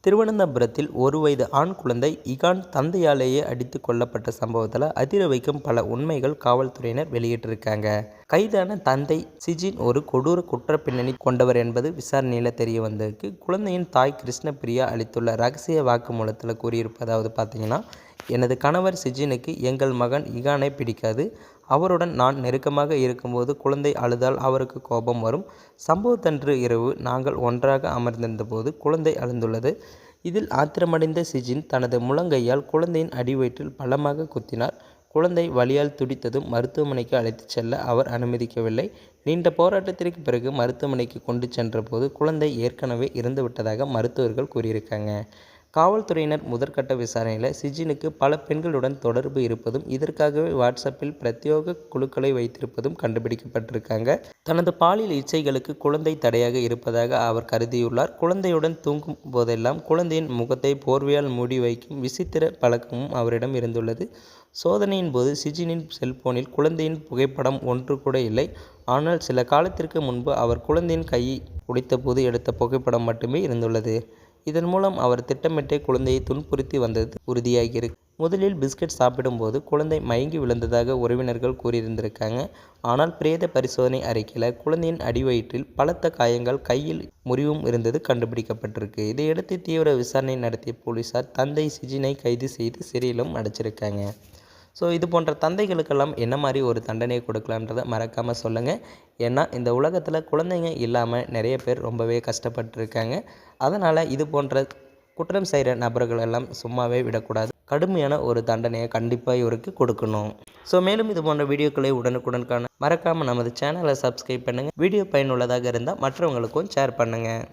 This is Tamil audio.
திருவனந்தபுரத்தில் 1 வயது ஆண் குழந்தை இகான் தந்தையாலேயே அடித்து கொல்லப்பட்ட சம்பவத்தில் அதிர வைக்கும் பல உண்மைகள் காவல்துறையினர் வெளியிட்டிருக்காங்க. கைதான தந்தை சிஜின் ஒரு கொடூர குற்ற பின்னணி கொண்டவர் என்பது விசாரணையில் தெரிய வந்திருக்கு. குழந்தையின் தாய் கிருஷ்ணபிரியா அளித்துள்ள ரகசிய வாக்குமூலத்தில் கூறியிருப்பதாவது பார்த்தீங்கன்னா, எனது கணவர் சிஜினுக்கு எங்கள் மகன் இகானை பிடிக்காது. அவருடன் நான் நெருக்கமாக இருக்கும்போது குழந்தை அழுதால் அவருக்கு கோபம் வரும். சம்பவத்தன்று இரவு நாங்கள் ஒன்றாக அமர்ந்திருந்தபோது குழந்தை அழுந்துள்ளது. இதில் ஆத்திரமடைந்த சிஜின் தனது முழங்கையால் குழந்தையின் அடிவயிற்றில் பலமாக குத்தினார். குழந்தை வலியால் துடித்ததும் மருத்துவமனைக்கு அழைத்துச் செல்ல அவர் அனுமதிக்கவில்லை. நீண்ட போராட்டத்திற்கு பிறகு மருத்துவமனைக்கு கொண்டு சென்றபோது குழந்தை ஏற்கனவே இறந்துவிட்டதாக மருத்துவர்கள் கூறியிருக்காங்க. காவல்துறையினர் முதற்கட்ட விசாரணையில் சிஜினுக்கு பல பெண்களுடன் தொடர்பு இருப்பதும் இதற்காகவே வாட்ஸ்அப்பில் பிரத்யேக குழுக்களை வைத்திருப்பதும் கண்டுபிடிக்கப்பட்டிருக்காங்க. தனது பாலியல் இச்சைகளுக்கு குழந்தை தடையாக இருப்பதாக அவர் கருதியுள்ளார். குழந்தையுடன் தூங்கும் போதெல்லாம் குழந்தையின் முகத்தை போர்வையால் மூடி வைக்கும் விசித்திர பழக்கமும் அவரிடம் இருந்துள்ளது. சோதனையின் போது சிஜினின் செல்போனில் குழந்தையின் புகைப்படம் ஒன்று கூட இல்லை. ஆனால் சில காலத்திற்கு முன்பு அவர் குழந்தையின் கையை உடைத்தபோது எடுத்த புகைப்படம் மட்டுமே இருந்துள்ளது. இதன் மூலம் அவர் திட்டமிட்டே குழந்தையை துன்புறுத்தி வந்தது உறுதியாகியிருக்கு. முதலில் பிஸ்கட் சாப்பிடும்போது குழந்தை மயங்கி விழுந்ததாக உறவினர்கள் கூறியிருந்திருக்காங்க. ஆனால் பிரேத பரிசோதனை அறிக்கையில் குழந்தையின் அடிவயிற்றில் பலத்த காயங்கள், கையில் முறிவும் இருந்தது கண்டுபிடிக்கப்பட்டிருக்கு. இதையடுத்து தீவிர விசாரணை நடத்திய போலீசார் தந்தை சிஜினை கைது செய்து சிறையிலும் அடைச்சிருக்காங்க. ஸோ இது போன்ற தந்தைகளுக்கெல்லாம் என்ன மாதிரி ஒரு தண்டனையை கொடுக்கலான்றதை மறக்காமல் சொல்லுங்கள். ஏன்னா இந்த உலகத்தில் குழந்தைங்க இல்லாமல் நிறைய பேர் ரொம்பவே கஷ்டப்பட்டுருக்காங்க. அதனால் இது போன்ற குற்றம் செய்கிற நபர்களெல்லாம் சும்மாவே விடக்கூடாது. கடுமையான ஒரு தண்டனையை கண்டிப்பாக இவருக்கு கொடுக்கணும். ஸோ மேலும் இது போன்ற வீடியோக்களை உடனுக்குடன் காண மறக்காமல் நமது சேனலை சப்ஸ்கிரைப் பண்ணுங்கள். வீடியோ பயனுள்ளதாக இருந்தால் மற்றவங்களுக்கும் ஷேர் பண்ணுங்கள்.